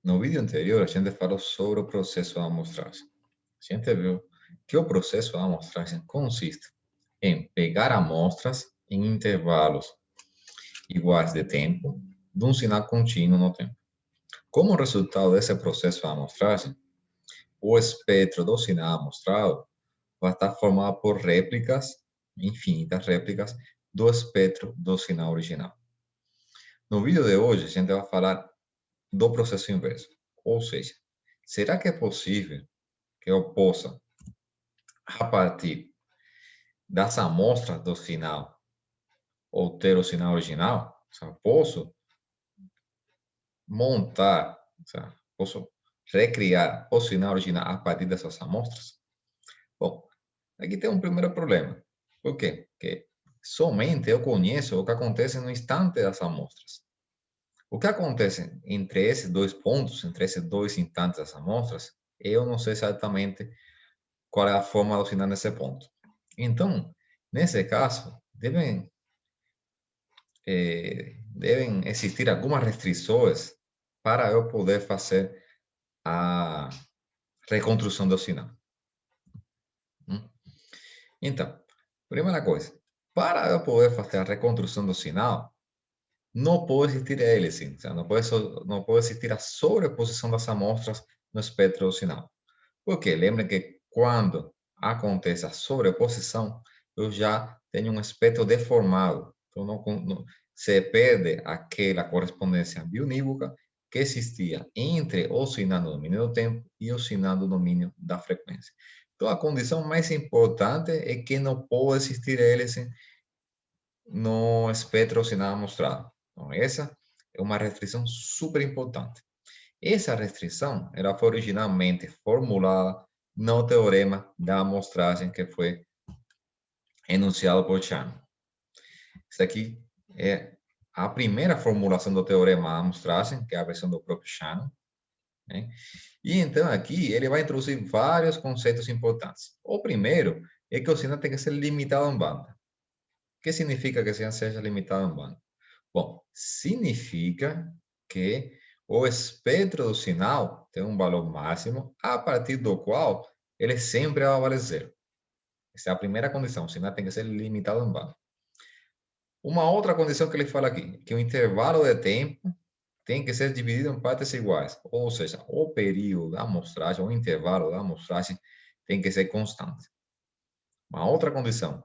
No vídeo anterior, a gente falou sobre o processo da amostragem. A gente viu que o processo da amostragem consiste em pegar amostras em intervalos iguais de tempo de um sinal contínuo no tempo. Como resultado desse processo da amostragem, o espectro do sinal amostrado vai estar formado por réplicas, infinitas réplicas, do espectro do sinal original. No vídeo de hoje, a gente vai falar do processo inverso. Ou seja, será que é possível que eu possa, a partir das amostras do sinal, obter o sinal original? Ou seja, posso montar, ou seja, posso recriar o sinal original a partir dessas amostras? Bom, aqui tem um primeiro problema. Por quê? Porque somente eu conheço o que acontece no instante das amostras. O que acontece entre esses dois pontos, entre esses dois instantes das amostras, eu não sei exatamente qual é a forma do sinal nesse ponto. Então, nesse caso, devem existir algumas restrições para eu poder fazer a reconstrução do sinal. Então, primeira coisa, para eu poder fazer a reconstrução do sinal, não pode existir hélice, ou seja, não pode existir a sobreposição das amostras no espectro do sinal. Porque lembrem que quando acontece a sobreposição, eu já tenho um espectro deformado. Então, se perde aquela correspondência bionívoca que existia entre o sinal do domínio do tempo e o sinal do domínio da frequência. Então, a condição mais importante é que não pode existir hélice no espectro sinal mostrado. Então, essa é uma restrição super importante. Essa restrição ela foi originalmente formulada no teorema da amostragem que foi enunciado por Shannon. Isso aqui é a primeira formulação do teorema da amostragem, que é a versão do próprio Shannon. Né? E então aqui ele vai introduzir vários conceitos importantes. O primeiro é que o sinal tem que ser limitado em banda. O que significa que o sinal seja limitado em banda? Bom, significa que o espectro do sinal tem um valor máximo a partir do qual ele sempre vai valer zero. Essa é a primeira condição, o sinal tem que ser limitado em banda. Uma outra condição que ele fala aqui, que o intervalo de tempo tem que ser dividido em partes iguais, ou seja, o período da amostragem, o intervalo da amostragem tem que ser constante. Uma outra condição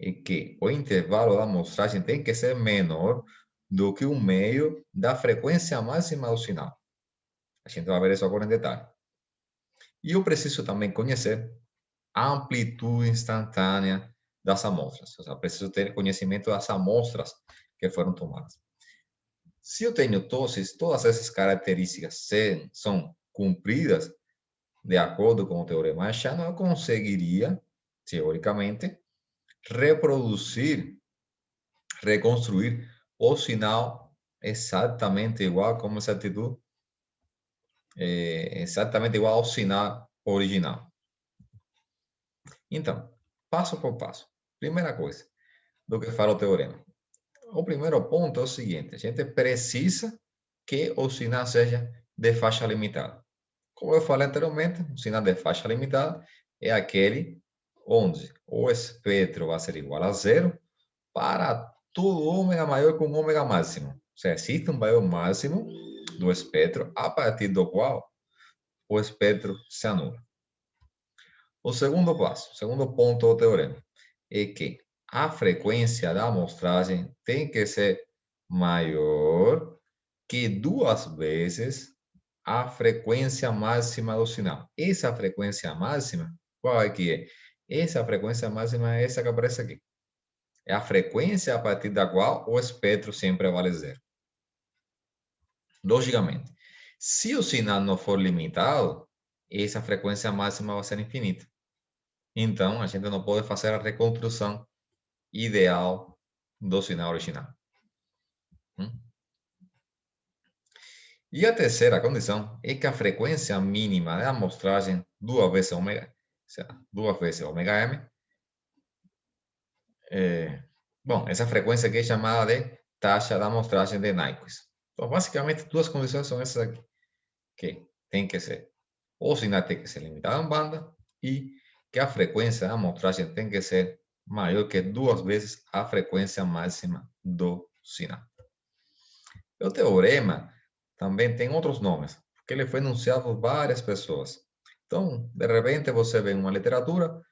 é que o intervalo da amostragem tem que ser menor do que o meio da frequência máxima do sinal. A gente vai ver isso agora em detalhe. E eu preciso também conhecer a amplitude instantânea das amostras. Ou seja, preciso ter conhecimento das amostras que foram tomadas. Se eu tenho todas essas características são cumpridas de acordo com o teorema de Shannon, eu conseguiria, teoricamente, reproduzir, reconstruir o sinal exatamente igual como exatitude, exatamente igual ao sinal original. Então, passo por passo. Primeira coisa do que fala o teorema. O primeiro ponto é o seguinte: a gente precisa que o sinal seja de faixa limitada. Como eu falei anteriormente, o sinal de faixa limitada é aquele onde o espectro vai ser igual a zero para todo ômega maior que um ômega máximo. Ou seja, existe um valor máximo do espectro a partir do qual o espectro se anula. O segundo passo, o segundo ponto do teorema, é que a frequência da amostragem tem que ser maior que 2 vezes a frequência máxima do sinal. Essa frequência máxima, qual é que é? Essa frequência máxima é essa que aparece aqui. É a frequência a partir da qual o espectro sempre vale zero. Logicamente, se o sinal não for limitado, essa frequência máxima vai ser infinita. Então, a gente não pode fazer a reconstrução ideal do sinal original. E a terceira condição é que a frequência mínima da amostragem, 2 vezes ômega m, bom, essa frequência aqui é chamada de taxa da amostragem de Nyquist. Então, basicamente, duas condições são essas aqui. que tem que ser, o sinal tem que ser limitado em banda e que a frequência da amostragem tem que ser maior que 2 vezes a frequência máxima do sinal. O teorema também tem outros nomes, porque ele foi enunciado por várias pessoas. Então, de repente, você vê uma literatura,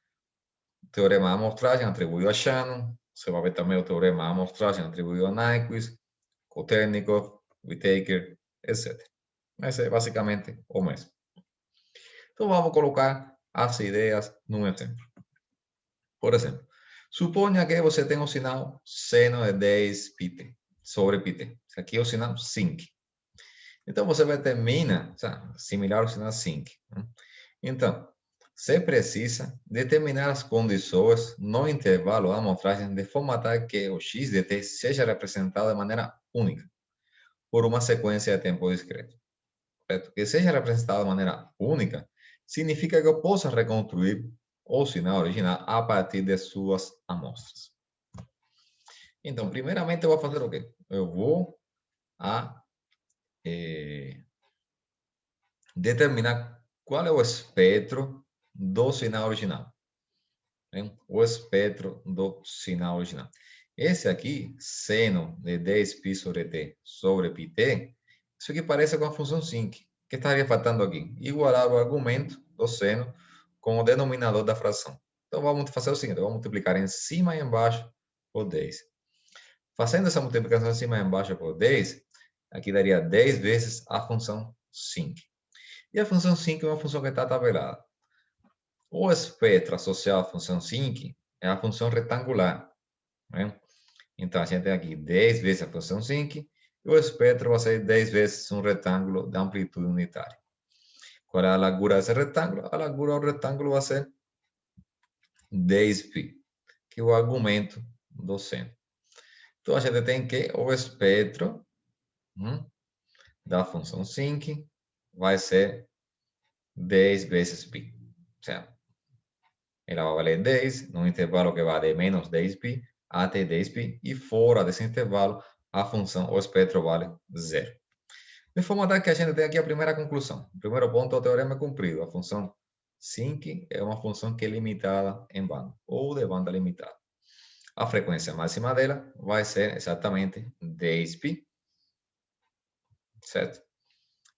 teorema da amostragem atribuído a Shannon, você vai ver também o teorema da amostragem atribuído a Nyquist, Kotelnikov, Whittaker, etc. Mas é basicamente o mesmo. Então, vamos colocar as ideias num exemplo. Por exemplo, suponha que você tem um sinal seno de 10 πt sobre πt. Aqui é o sinal sinc. Então, você determina, similar ao sinal sinc. Então, você precisa determinar as condições no intervalo da amostragem de forma tal que o x de t seja representado de maneira única por uma sequência de tempo discreto. Correto? Que seja representado de maneira única significa que eu possa reconstruir o sinal original a partir de suas amostras. Então, primeiramente, eu vou fazer o quê? Eu vou determinar qual é o espectro do sinal original. Hein? O espectro do sinal original. Esse aqui, seno de 10π sobre t sobre πt, isso aqui parece com a função sinc. O que estaria faltando aqui? Igualar o argumento do seno com o denominador da fração. Então, vamos fazer o seguinte, vamos multiplicar em cima e embaixo por 10. Fazendo essa multiplicação em cima e embaixo por 10, aqui daria 10 vezes a função sinc. E a função sinc é uma função que está tabelada. O espectro associado à função sinc é a função retangular. Né? Então, a gente tem aqui 10 vezes a função sinc, e o espectro vai ser 10 vezes um retângulo de amplitude unitária. Qual é a largura desse retângulo? A largura do retângulo vai ser 10π, que é o argumento do seno. Então, a gente tem que o espectro da função sinc vai ser 10 vezes π. Certo? Ela vai valer 10, num intervalo que vai de menos 10π até 10π, e fora desse intervalo, a função, o espectro vale 0. De forma tal que a gente tem aqui a primeira conclusão. O primeiro ponto, o teorema é cumprido. A função sinc é uma função que é limitada em banda, ou de banda limitada. A frequência máxima dela vai ser exatamente 10π, certo?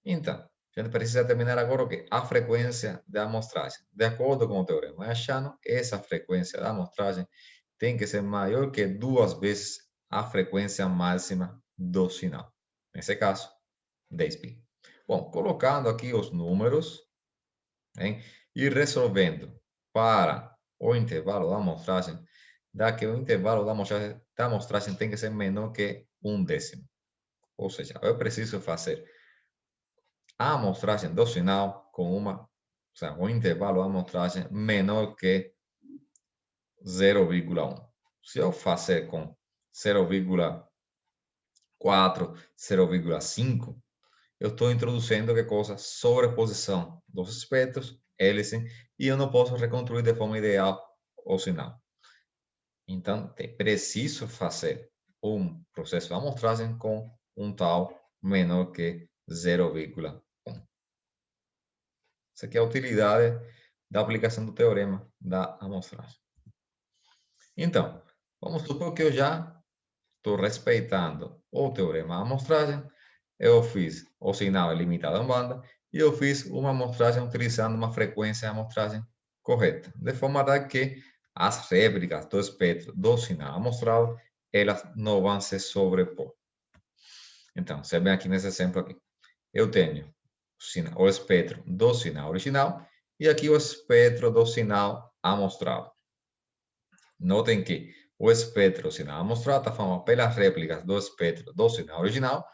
Então, a gente precisa determinar agora o quê? A frequência da amostragem. De acordo com o teorema de Shannon, essa frequência da amostragem tem que ser maior que 2 vezes a frequência máxima do sinal. Nesse caso, 10π. Bom, colocando aqui os números, hein, e resolvendo para o intervalo da amostragem, dá que o intervalo da amostragem tem que ser menor que 1/10. Ou seja, eu preciso fazer a amostragem do sinal com um intervalo de amostragem menor que 0,1. Se eu fazer com 0,4, 0,5, eu estou introduzindo que coisa? Sobreposição dos espectros, hélice, e eu não posso reconstruir de forma ideal o sinal. Então, preciso fazer um processo de amostragem com um tal menor que 0,1. Essa aqui é a utilidade da aplicação do teorema da amostragem. Então, vamos supor que eu já estou respeitando o teorema da amostragem, eu fiz o sinal limitado em banda e eu fiz uma amostragem utilizando uma frequência de amostragem correta, de forma tal que as réplicas do espectro do sinal amostrado, elas não vão se sobrepor. Então, você vê aqui nesse exemplo aqui, eu tenho o espectro do sinal original e aqui o espectro do sinal amostrado. Notem que o espectro do sinal amostrado está formado pelas réplicas do espectro do sinal original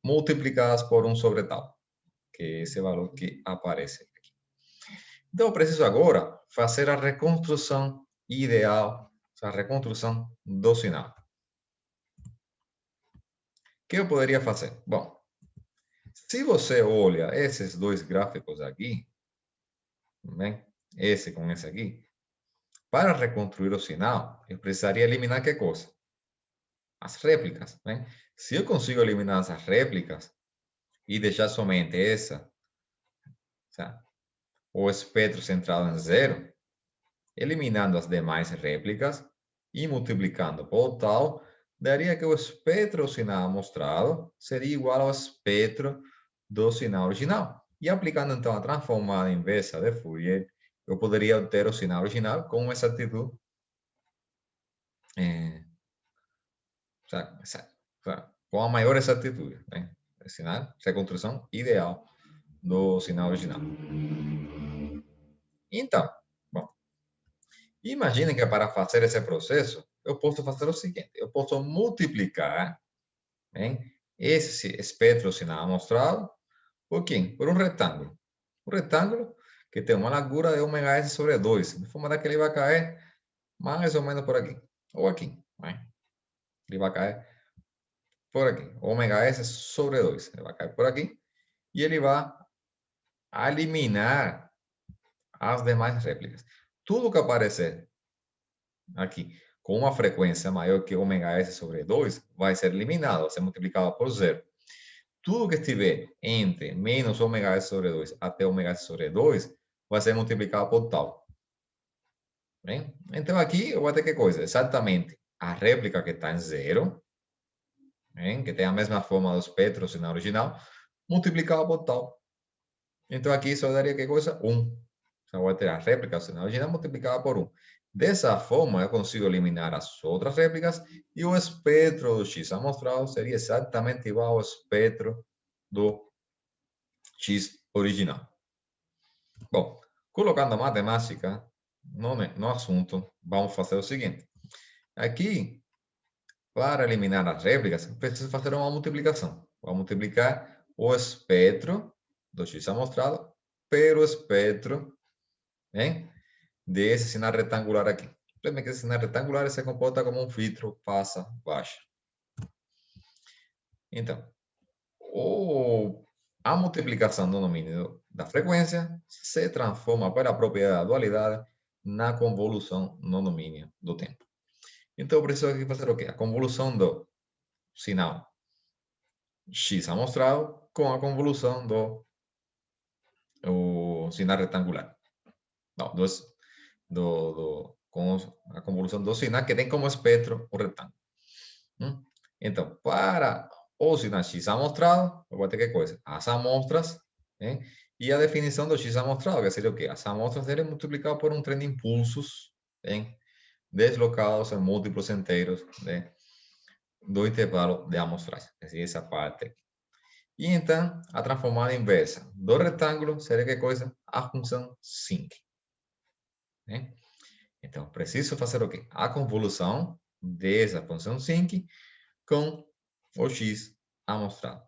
multiplicadas por 1 sobre tal, que é esse valor que aparece aqui. Então, eu preciso agora fazer a reconstrução ideal, a reconstrução do sinal. O que eu poderia fazer? Bom, se você olha esses dois gráficos aqui, bem, esse com esse aqui, para reconstruir o sinal, eu precisaria eliminar que coisa? As réplicas. Bem? Se eu consigo eliminar essas réplicas e deixar somente essa Tá? O espectro centrado em zero, eliminando as demais réplicas e multiplicando por tal, daria que o espectro do sinal mostrado seria igual ao espectro do sinal original. E aplicando então a transformada inversa de Fourier, eu poderia obter o sinal original com exatitude, com a maior exatitude, né? O sinal, reconstrução ideal do sinal original. Então, bom, imagine que para fazer esse processo, eu posso fazer o seguinte: eu posso multiplicar, hein, esse espectro sinal mostrado por quem? Por um retângulo. Um retângulo que tem uma largura de ômega s sobre 2, de forma que ele vai cair mais ou menos por aqui, ou aqui. Né? Ele vai cair por aqui. Ômega s sobre 2. Ele vai cair por aqui e ele vai eliminar as demais réplicas. Tudo que aparecer aqui com uma frequência maior que ômega s sobre 2 vai ser eliminado, vai ser multiplicado por zero. Tudo que estiver entre menos ômega s sobre 2 até ômega s sobre 2 vai ser multiplicado por tal. Bem? Então aqui eu vou ter que coisa? Exatamente a réplica que está em zero, bem? Que tem a mesma forma do espectro, sinal original, multiplicado por tal. Então aqui só daria que coisa? 1. Então vou ter a réplica do sinal original multiplicada por 1. Dessa forma, eu consigo eliminar as outras réplicas e o espectro do X amostrado seria exatamente igual ao espectro do X original. Bom, colocando a matemática no assunto, vamos fazer o seguinte. Aqui, para eliminar as réplicas, preciso fazer uma multiplicação. Vou multiplicar o espectro do X amostrado pelo espectro, hein, desse sinal retangular aqui. Lembra que esse sinal retangular se comporta como um filtro passa-baixa. Então, a multiplicação do domínio da frequência se transforma pela propriedade da dualidade na convolução no domínio do tempo. Então, eu preciso aqui fazer o quê? A convolução do sinal x amostrado com a convolução do sinal retangular. Não, com a convolução do sinal que tem como espectro o retângulo. Então, para o sinal x amostrado, eu vou ter que coisa? As amostras, né? E a definição do x amostrado, que seria o quê? As amostras serem multiplicadas por um trem de impulsos, né? Deslocados em múltiplos inteiros, né? Do intervalo de amostragem. Essa parte aqui. E então, a transformada inversa do retângulo seria que coisa? A função sinc. Né? Então, preciso fazer o quê? A convolução dessa função sinc com o x amostrado.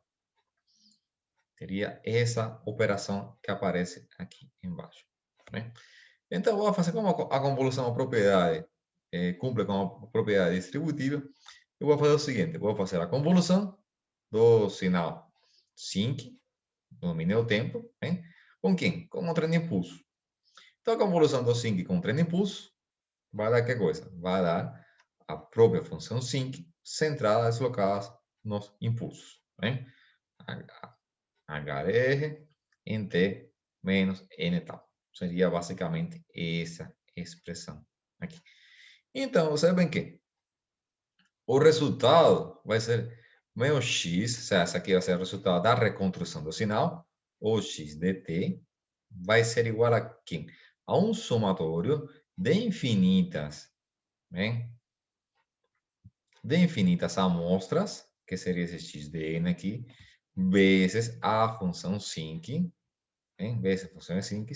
Seria essa operação que aparece aqui embaixo. Né? Então, vou fazer como a convolução a propriedade cumpre com a propriedade distributiva. Eu vou fazer o seguinte: vou fazer a convolução do sinal sinc, do domínio do tempo, né? Com quem? Com o trem de impulso. Então, a convolução do sinc com o trem de impulso vai dar que coisa? Vai dar a própria função sinc centrada deslocada nos impulsos. Né? HR em T menos N tal. Seria basicamente essa expressão aqui. Então, você vê que o resultado vai ser meu x, essa aqui vai ser o resultado da reconstrução do sinal, o x de t vai ser igual a quem? A um somatório de infinitas, né? De infinitas amostras, que seria esse x de n aqui, vezes a função sinc, vezes a função sinc,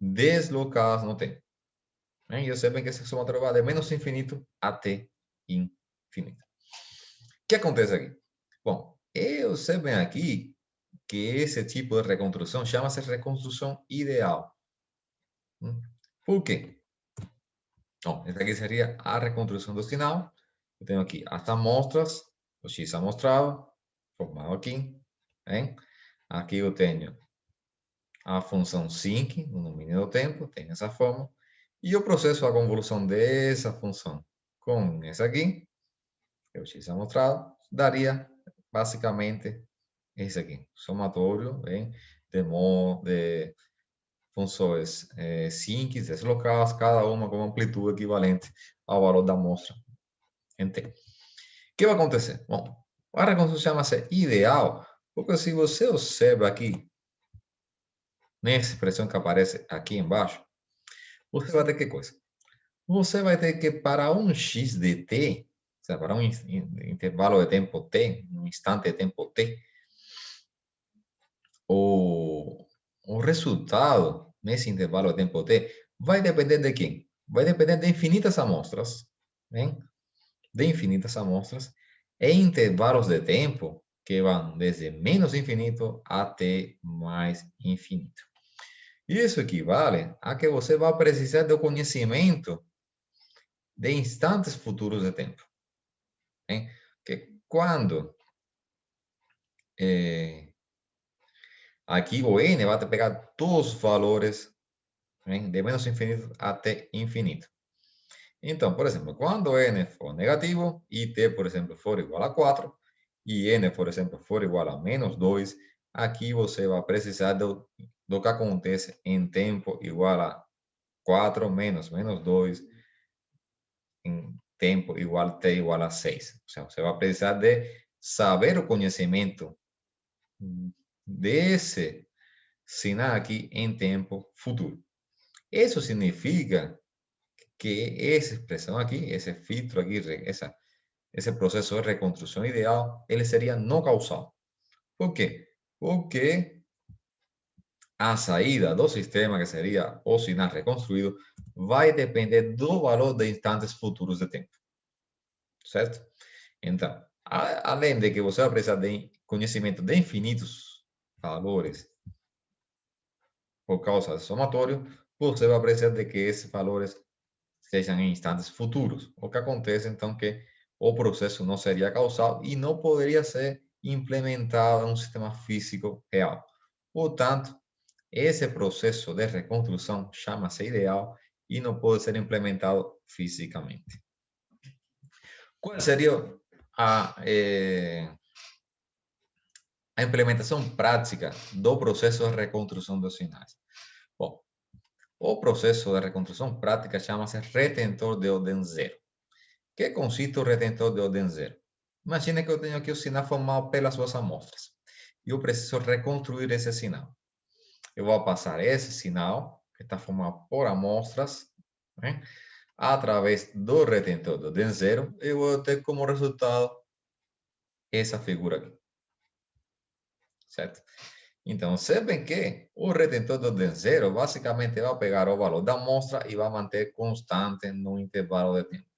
deslocadas no tempo. E você vê que esse somatório vai de menos infinito até infinito. O que acontece aqui? Bom, eu sei bem aqui que esse tipo de reconstrução chama-se reconstrução ideal. Por quê? Bom, essa aqui seria a reconstrução do sinal. Eu tenho aqui as amostras, o x amostrado, formado aqui. Hein? Aqui eu tenho a função sinc, no domínio do tempo, tem essa forma. E eu processo a convolução dessa função com essa aqui, que é o x amostrado, daria basicamente esse aqui, somatório de funções simples, deslocadas, cada uma com amplitude equivalente ao valor da amostra em T. O que vai acontecer? Bom, a reconstrução chama-se ideal, porque se você observa aqui, nessa expressão que aparece aqui embaixo, você vai ter que coisa? Você vai ter que, para um x de t, ou seja, para um intervalo de tempo t, um instante de tempo t, o resultado nesse intervalo de tempo t vai depender de quem? Vai depender de infinitas amostras, hein? De infinitas amostras em intervalos de tempo que vão desde menos infinito até mais infinito. Isso equivale a que você vai precisar do conhecimento de instantes futuros de tempo. Hein? Que quando aqui o n vai pegar todos os valores, hein, de menos infinito até infinito. Então, por exemplo, quando n for negativo e t, por exemplo, for igual a 4, e n, por exemplo, for igual a menos 2, aqui você vai precisar do que acontece em tempo igual a 4 menos 2, em tempo igual a t igual a 6. O sea, você vai precisar de saber o conhecimento desse sinal aqui em tempo futuro. Isso significa que essa expressão aqui, esse filtro aqui, esse processo de reconstrução ideal, ele seria não causal. Por quê? Porque a saída do sistema, que seria o sinal reconstruído, vai depender do valor de instantes futuros de tempo. Certo? Então, além de que você vai precisar de conhecimento de infinitos valores por causa do somatório, você vai precisar de que esses valores sejam em instantes futuros. O que acontece, então, que o processo não seria causal e não poderia ser implementado em um sistema físico real. Portanto, esse processo de reconstrução chama-se ideal e não pode ser implementado fisicamente. Qual seria a implementação prática do processo de reconstrução dos sinais? Bom, o processo de reconstrução prática chama-se retentor de ordem zero. Que consiste o retentor de ordem zero? Imagine que eu tenho aqui o sinal formado pelas suas amostras. E eu preciso reconstruir esse sinal. Eu vou passar esse sinal, que está formado por amostras, né, através do retentor de ordem zero, eu vou ter como resultado essa figura aqui. Certo? Então, sabem que o retentor de ordem zero basicamente vai pegar o valor da amostra e vai manter constante no intervalo de tempo.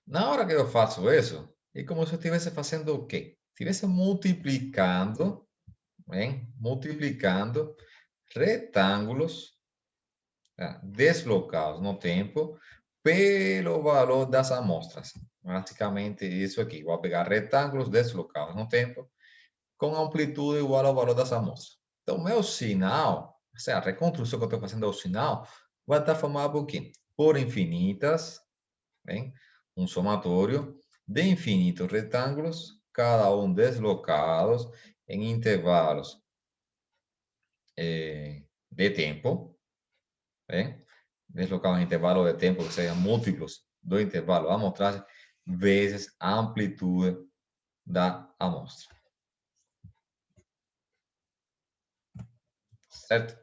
Na hora que eu faço isso, é como se eu estivesse fazendo o quê? Estivesse multiplicando, hein? Multiplicando retângulos deslocados no tempo pelo valor das amostras. Basicamente isso aqui. Vou pegar retângulos deslocados no tempo com amplitude igual ao valor das amostras. Então, meu sinal, ou seja, a reconstrução que eu estou fazendo do sinal, vai estar formado por quê? Por infinitas, hein? Um somatório de infinitos retângulos, cada um deslocados em intervalos de tempo, hein? Deslocados em intervalo de tempo que sejam múltiplos do intervalo da amostragem, vezes a amplitude da amostra. Certo?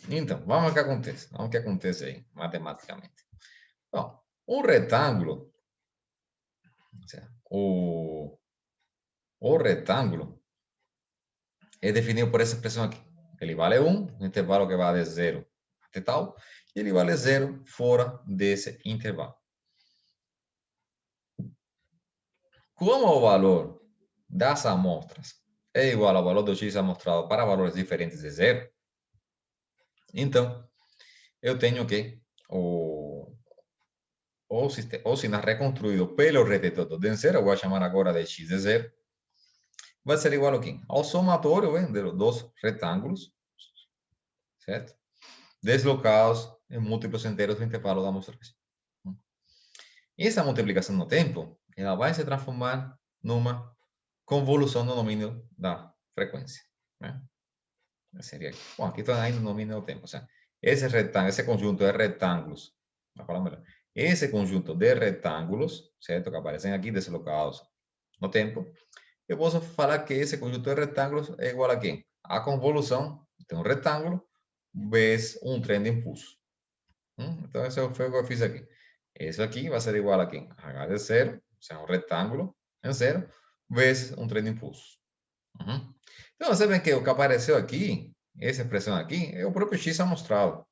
Então, vamos ao que acontece. Vamos ao que acontece aí, matematicamente. Bom, um retângulo, o retângulo é definido por essa expressão aqui. Ele vale 1, um intervalo que vai de 0 até tal, e ele vale 0 fora desse intervalo. Como o valor das amostras é igual ao valor do x amostrado para valores diferentes de 0, então eu tenho que o sinal reconstruído pelo retentor de 0, eu vou chamar agora de x de 0, vai ser igual ao quê? Ao somatório dos dois retângulos, certo? Deslocados em múltiplos inteiros do intervalo da amostragem. Essa multiplicação no tempo, ela vai se transformar numa convolução no domínio da frequência. né? Seria aqui. Bom, aqui ainda no mínimo tempo. Ou seja, esse retângulo, esse conjunto de retângulos, vou falar melhor. Esse conjunto de retângulos, certo? Que aparecem aqui deslocados no tempo. Eu posso falar que esse conjunto de retângulos é igual a quem? A convolução de um retângulo vezes um trem de impulso. Então, esse foi o que eu fiz aqui. Isso aqui vai ser igual a quem? H de zero, ou seja, um retângulo em zero, vezes um trem de impulso. Então, você vê que o que apareceu aqui, essa expressão aqui, é o próprio x amostrado.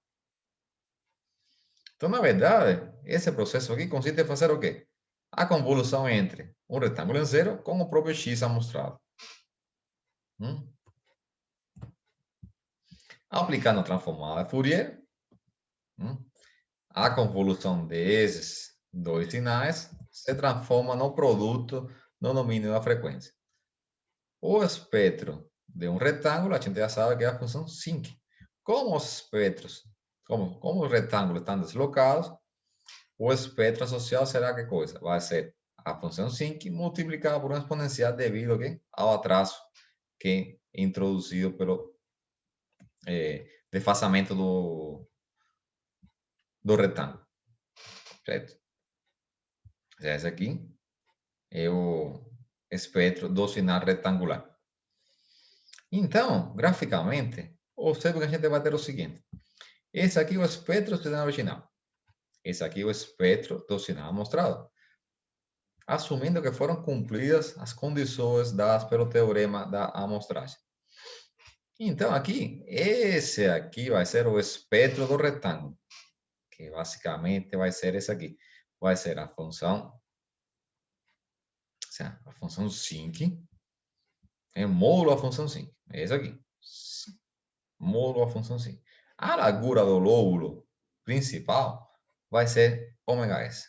Então, na verdade, esse processo aqui consiste em fazer o quê? A convolução entre um retângulo em zero com o próprio x amostrado. Aplicando a transformada de Fourier, a convolução desses dois sinais se transforma no produto no domínio da frequência. O espectro de um retângulo, a gente já sabe que é a função sinc. Como os espectros, como os retângulos estão deslocados, o espectro associado será que coisa? Vai ser a função sinc multiplicada por uma exponencial devido ao atraso que é introduzido pelo desfazamento do retângulo. Certo? Esse aqui é o espectro do sinal retangular. Então, graficamente, observe que a gente vai ter o seguinte. Esse aqui é o espectro do sinal original. Esse aqui é o espectro do sinal mostrado. Assumindo que foram cumpridas as condições dadas pelo teorema da amostragem. Então, aqui, esse aqui vai ser o espectro do retângulo, que basicamente vai ser esse aqui. Vai ser a função sinc é módulo a função sinc. É isso aqui. Módulo a função sinc. A largura do lóbulo principal vai ser ômega-s.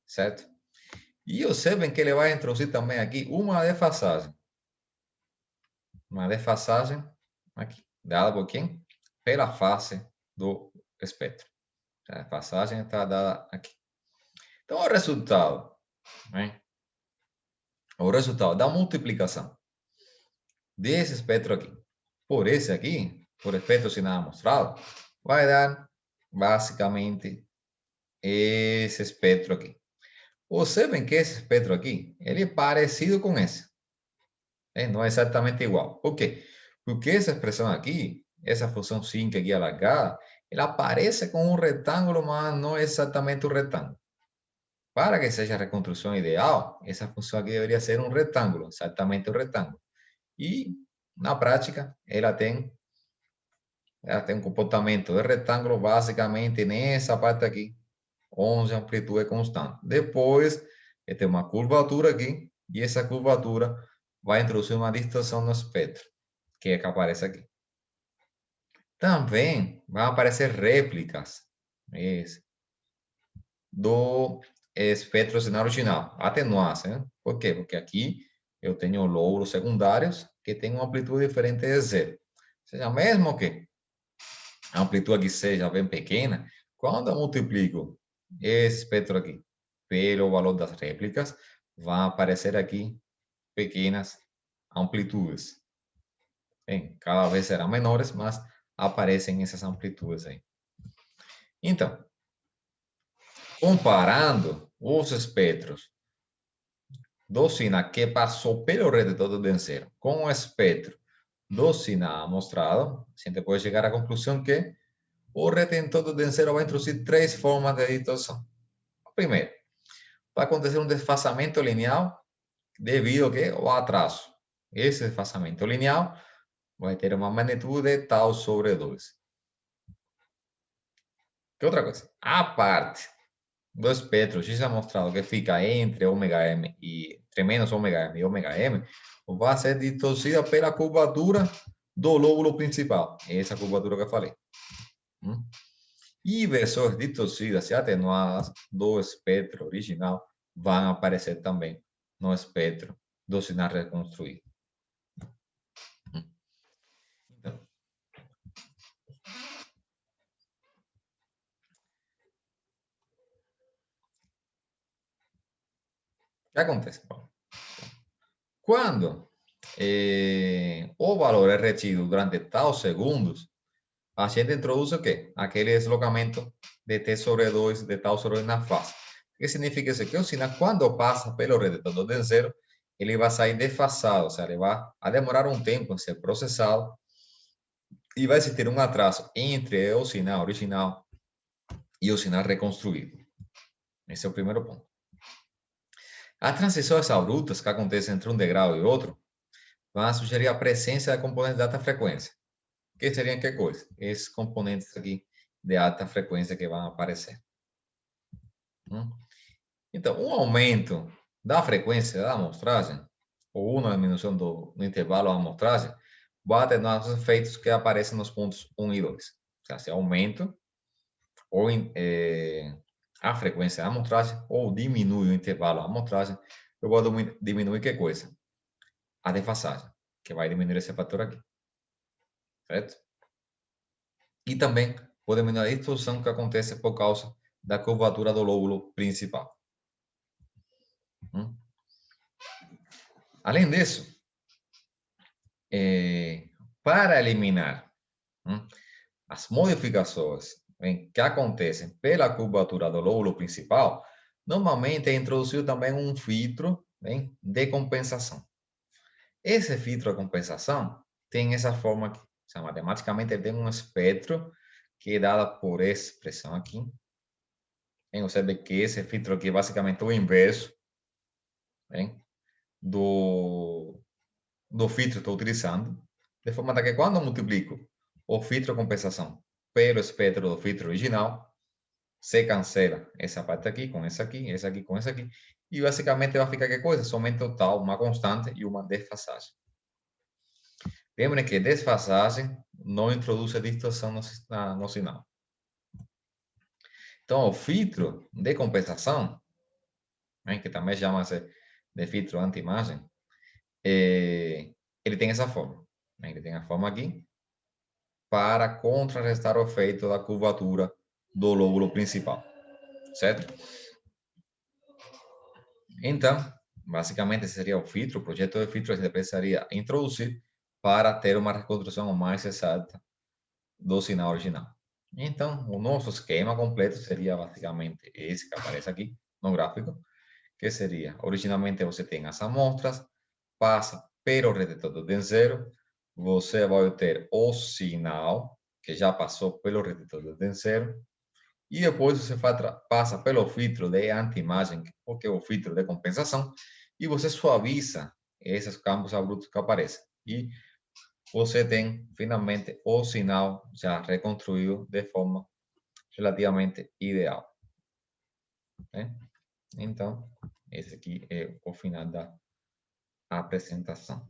Certo? E observem que ele vai introduzir também aqui uma defasagem. Uma defasagem aqui, dada por quem? Pela face do espectro. A defasagem está dada aqui. Então, né? O resultado da multiplicação desse espectro aqui por esse aqui, por espectro sinal mostrado, vai dar basicamente esse espectro aqui. Observem que esse espectro aqui, ele é parecido com esse. Não é exatamente igual. Por quê? Porque essa expressão aqui, essa função sin aqui alargada, ela aparece com um retângulo, mas não é exatamente um retângulo. Para que seja a reconstrução ideal, essa função aqui deveria ser um retângulo, exatamente um retângulo. E, na prática, ela tem um comportamento de retângulo basicamente nessa parte aqui, onde a amplitude é constante. Depois, tem uma curvatura aqui, e essa curvatura vai introduzir uma distorção no espectro, que é que aparece aqui. Também vão aparecer réplicas do espectro sinal original, atenuadas. Né? Por quê? Porque aqui eu tenho lóbulos secundários que têm uma amplitude diferente de zero. Ou seja, mesmo que a amplitude aqui seja bem pequena, quando eu multiplico esse espectro aqui pelo valor das réplicas, vão aparecer aqui pequenas amplitudes. Bem, cada vez serão menores, mas aparecem essas amplitudes aí. Então, comparando os espectros do sinal que passou pelo retentor do denseiro com o espectro do sinal amostrado, a gente pode chegar à conclusão que o retentor do denseiro vai introduzir três formas de distorção. Primeiro, vai acontecer um desfazamento linear devido ao atraso. Esse desfazamento linear vai ter uma magnitude de tau sobre 2. Que outra coisa? A parte do espectro X amostrado que fica entre ômega m e entre menos ômega m e ômega m vai ser distorcida pela curvatura do lóbulo principal. Essa curvatura que eu falei. E versões distorcidas e atenuadas do espectro original vão aparecer também no espectro do sinal reconstruído. Então, o que acontece? Bom, quando o valor é retido durante tal segundos, a gente introduz o quê? Aquele deslocamento de t sobre 2 de tal sobre 2 na fase. O que significa isso? Que o sinal, quando passa pelo redetor de zero, ele vai sair defasado, ou seja, ele vai demorar um tempo em ser processado e vai existir um atraso entre o sinal original e o sinal reconstruído. Esse é o primeiro ponto. As transições abruptas que acontecem entre um degrau e outro vão sugerir a presença da componente de alta frequência. Que seriam que coisa? Esses componentes aqui de alta frequência que vão aparecer. Então, um aumento da frequência da amostragem, ou uma diminuição do intervalo da amostragem, vai ter os efeitos que aparecem nos pontos 1 e 2. Ou seja, se aumenta ou a frequência da amostragem, ou diminui o intervalo da amostragem, eu vou diminuir que coisa? A defasagem, que vai diminuir esse fator aqui. Certo? E também vou diminuir a distorção que acontece por causa da curvatura do lóbulo principal. Além disso, para eliminar as modificações que acontecem pela curvatura do lóbulo principal, normalmente é introduzido também um filtro de compensação. Esse filtro de compensação tem essa forma aqui. Matematicamente, ele tem um espectro que é dado por essa expressão aqui. Você vê que esse filtro aqui é basicamente o inverso do filtro que estou utilizando, de forma que quando eu multiplico o filtro de compensação pelo espectro do filtro original, se cancela essa parte aqui com essa aqui, essa aqui com essa aqui, e basicamente vai ficar que coisa? Somente o tal, uma constante e uma desfasagem. Lembrem que desfasagem não introduz distorção no sinal. Então, o filtro de compensação, que também chama-se de filtro anti-imagem, ele tem essa forma. Ele tem a forma aqui para contrarrestar o efeito da curvatura do lóbulo principal. Certo? Então, basicamente, esse seria o filtro, o projeto de filtro que a gente precisaria introduzir para ter uma reconstrução mais exata do sinal original. Então, o nosso esquema completo seria basicamente esse que aparece aqui no gráfico, que seria, originalmente você tem as amostras, passa pelo redetor do denzero, você vai ter o sinal, que já passou pelo redetor do denzero, e depois você passa pelo filtro de anti-imagem, que é o filtro de compensação, e você suaviza esses campos abruptos que aparecem. E você tem, finalmente, o sinal já reconstruído de forma relativamente ideal. Então, esse aqui é o final da apresentação.